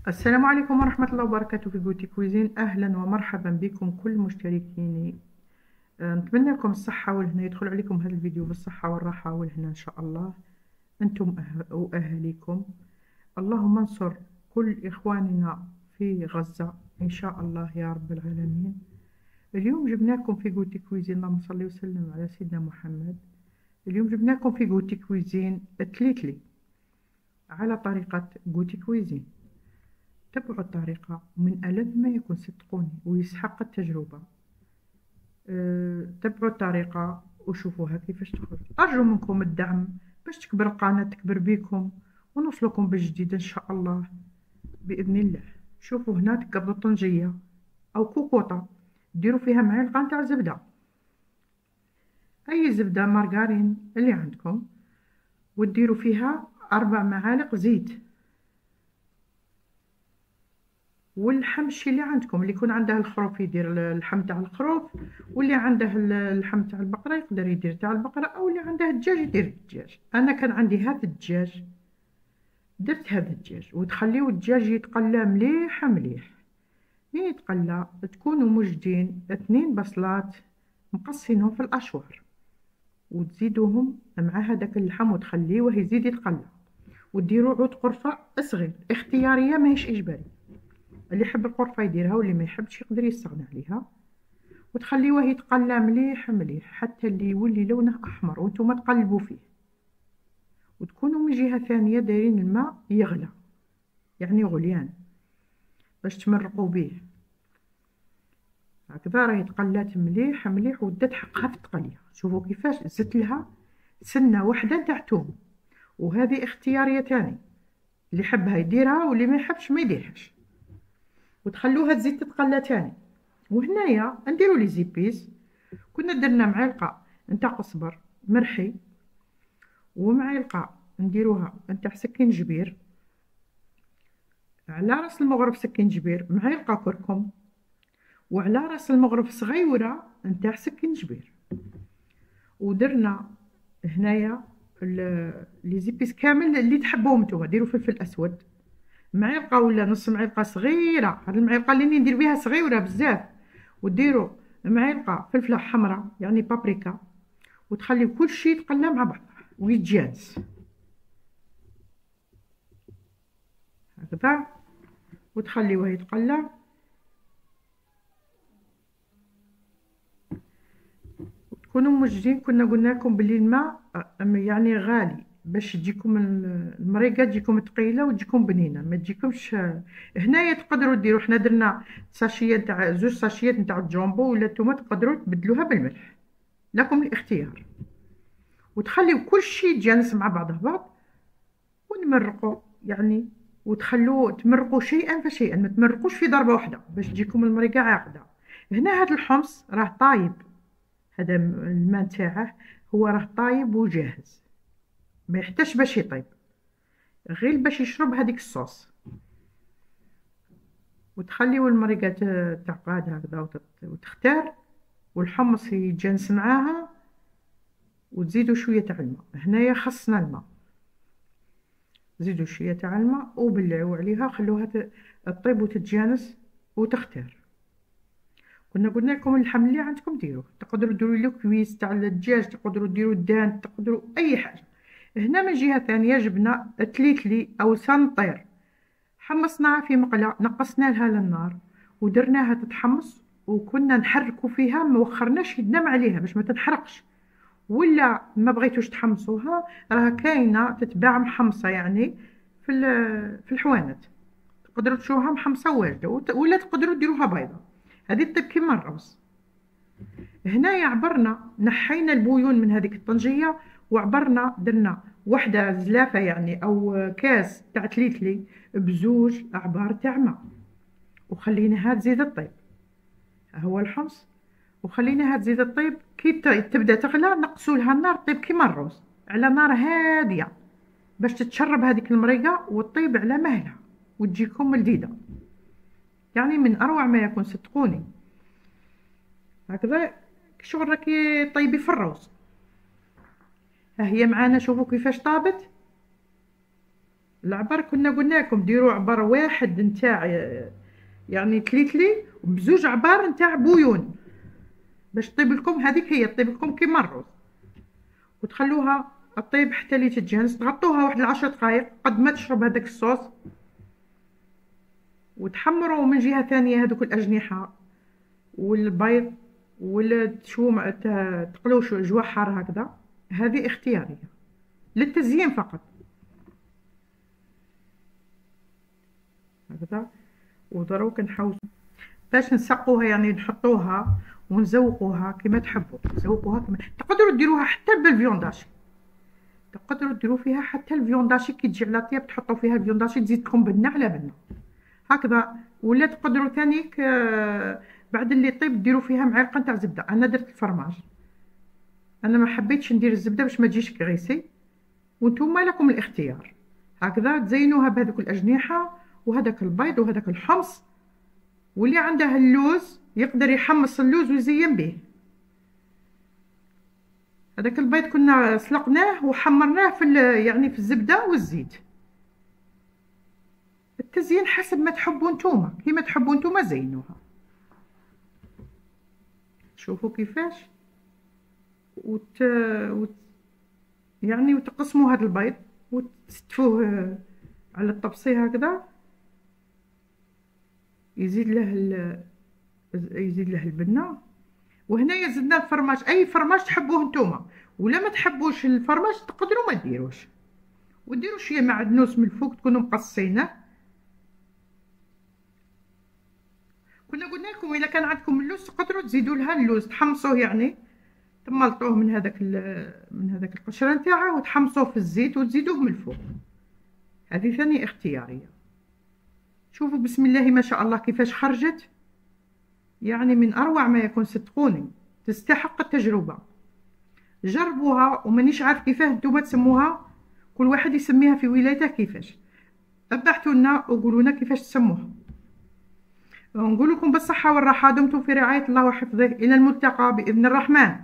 السلام عليكم ورحمة الله وبركاته في بوتي كويزين. أهلا ومرحبا بكم كل مشتركيني. نتمنى لكم الصحة والهنا، يدخل عليكم هذا الفيديو بالصحة والراحة والهنا إن شاء الله أنتم وأهليكم. اللهم انصر كل إخواننا في غزة إن شاء الله يا رب العالمين. اليوم جبناكم في بوتي كويزين، اللهم صل وسلم على سيدنا محمد. اليوم جبناكم في بوتي كويزين تليتلي على طريقة بوتي كويزين. تبعوا الطريقة من ألذ ما يكون صدقوني ويسحق التجربة. تبعوا الطريقة وشوفوها كيفاش تخرج. أرجو منكم الدعم باش تكبر القناة، تكبر بيكم ونوصلكم بالجديد إن شاء الله بإذن الله. شوفوا هنا تقبضوا طنجية أو كوكوطة، ديروا فيها معلقة نتاع زبدة، أي زبدة مارغرين اللي عندكم، وديروا فيها 4 معالق زيت، والحمشي اللي عندكم، اللي يكون عنده الخروف يدير اللحم تاع الخروف، واللي عنده اللحم تاع البقره يقدر يدير تاع البقره، او اللي عنده الدجاج يدير الدجاج. انا كان عندي هذا الدجاج، درت هذا الدجاج وتخليو الدجاج يتقلى مليح مليح. مين يتقلى تكونوا موجدين 2 بصلات مقصينهم في الاشوار، وتزيدوهم مع هذاك اللحم وتخليوه يزيد يتقلى، وديروا عود قرفه صغير اختياريه ماهيش اجباري، اللي يحب القرفة يديرها واللي ما يحبش يقدر يستغنى عليها. وتخليوه يتقلى مليح مليح حتى اللي يولي لونه أحمر، وانتم تقلبوا فيه، وتكونوا من جهة ثانية دايرين الماء يغلى، يعني غليان باش تمرقوا به. هكذا راهي تقلات مليح مليح ودات حقها في التقلية. شوفوا كيفاش زدت لها سنة واحدة نتاع توم، وهذه اختيارية تاني، اللي يحبها يديرها واللي ما يحبش ما يديرهاش. وتخلوها تزيد تتقلى تاني. وهنايا نديرو لي زيبيس، كنا درنا معلقه نتاع قزبر مرحي، ومعلقه نديروها نتاع سكينجبير، على راس المغرف سكينجبير معلقه كركم، وعلى راس المغرف صغيره نتاع سكينجبير. ودرنا هنايا لي زيبيس كامل اللي تحبوهم نتوما. ديروا فلفل اسود معلقه ولا نص معلقه صغيره، هذه المعلقه اللي ندير بها صغيره بزاف، وديروا معلقه فلفله حمراء يعني بابريكا، وتخليو كل شيء يتقلى مع بعض ويتجانس هكذا، وتخليوه يتقلى. وتكونوا موجدين، كنا قلنا لكم بلي الماء يعني غالي باش تجيكم المريقه تجيكم ثقيله وتجيكم بنينه، ما تجيكمش. هنايا تقدروا ديروا، حنا درنا ساشيه نتاع 2 ساشيات نتاع الجامبو، ولا نتوما تقدروا تبدلوها بالملح، لكم الاختيار. وتخليو كل شيء يتجانس مع بعضه بعض، ونمرقوا يعني، وتخلوه تمرقوا شيئا فشيئا، ما تمرقوش في ضربه واحده باش تجيكم المرقه عاقده. هنا هذا الحمص راه طايب، هذا الماء تاعه هو راه طايب وجاهز، ما يحتاجش باش يطيب، غير باش يشرب هذيك الصوص. وتخليو المرقه تعقاد هكذا وتختار، والحمص يتجانس معاها، وتزيدوا شويه تاع الماء. هنايا خصنا الماء، زيدوا شويه تاع الماء وبلعوا عليها، خلوها تطيب وتتجانس وتختار. كنا قلنا لكم اللحم اللي عندكم ديروه، تقدروا ديروا له كويس تاع الدجاج، تقدروا ديروا الدان، تقدروا اي حاجه. هنا من جهه ثانيه جبنا تليتلي او سنطير، حمصناها في مقله، نقصنا لها للنار ودرناها تتحمص، وكنا نحركوا فيها، ما وخرناش يدنا عليها باش ما تنحرقش. ولا ما بغيتوش تحمصوها، راه كاينه تتباع محمصه يعني في الحوانت، تقدروا تشوفوها محمصه واجده، ولا تقدروا ديروها بيضه، هذه تطيب كيما الرز. هنايا عبرنا نحينا البويون من هذيك الطنجيه، وعبرنا درنا وحده زلافه يعني او كاس تاع تليتلي بزوج اعبار تاع ماء، وخليناها تزيد تطيب. هو الحمص، وخليناها تزيد تطيب. كي تبدا تغلى نقصوا لها النار، طيب كيما الرز على نار هاديه باش تتشرب هذيك المريقه وتطيب على مهلها وتجيكم لذيذه، يعني من اروع ما يكون صدقوني. هكذا شغل راكي طيبي في الروز. ها هي معانا، شوفوا كيفاش طابت. العبر كنا قلنا لكم ديروا عبر واحد نتاع يعني تليتلي وبزوج عبار نتاع بويون باش طيب لكم. هذيك هي طيب لكم كيما الرز، وتخلوها طيب حتى اللي تتجهز. تغطوها واحد 10 دقائق قد ما تشرب هذاك الصوص، وتحمروا من جهة ثانية هذوك الأجنحة والبيض، ولا تقلوا جوا حار هكذا. هذه اختيارية للتزيين فقط هكذا. ودروك نحوسوا باش نسقوها، يعني نحطوها ونزوقوها كما تحبوا. نزوقوها كما تقدروا ديروها حتى بالفيونداشي، تقدروا ديروا فيها حتى الفيونداشي كي تجي على طياب تحطوا فيها الفيونداشي، تزيد لكم بنه على بنه هكذا. ولا تقدروا ثانيك بعد اللي طيب ديروا فيها معلقه تاع زبده. انا درت الفرماج، انا ما حبيتش ندير الزبده باش ما تجيش كغيسي، وانتم لكم الاختيار. هكذا تزينوها بهذوك الاجنحه وهذاك البيض وهذاك الحمص. واللي عنده اللوز يقدر يحمص اللوز ويزين به. هذاك البيض كنا سلقناه وحمرناه يعني في الزبده والزيت. التزيين حسب ما تحبوا نتوما، كيما تحبوا نتوما زينوها. شوفوا كيفاش يعني وتقسموا هذا البيض وتستفوه على الطبسي هكذا، يزيد له البنه. وهنايا زدنا الفرماج، اي فرماج تحبوه نتوما. ولا ما تحبوش الفرماج تقدروا ما ديروش، وديروا شويه معدنوس من الفوق تكونوا مقصينه. كنا قلنا لكم اذا كان عندكم اللوز تقدروا تزيدوا لها اللوز، تحمصوه يعني تملطوه من هذاك القشره نتاعه وتحمصوه في الزيت وتزيدوه من الفوق. هذه ثاني اختياريه. شوفوا بسم الله ما شاء الله كيفاش خرجت، يعني من اروع ما يكون. صدقوني تستحق التجربه، جربوها. ومانيش عارف كيفاه نتوما تسموها، كل واحد يسميها في ولايته كيفاش. ابعثوا لنا وقولوا لنا كيفاش تسموها. نقول لكم بالصحه والراحه، دمتم في رعايه الله وحفظه، الى الملتقى باذن الرحمن.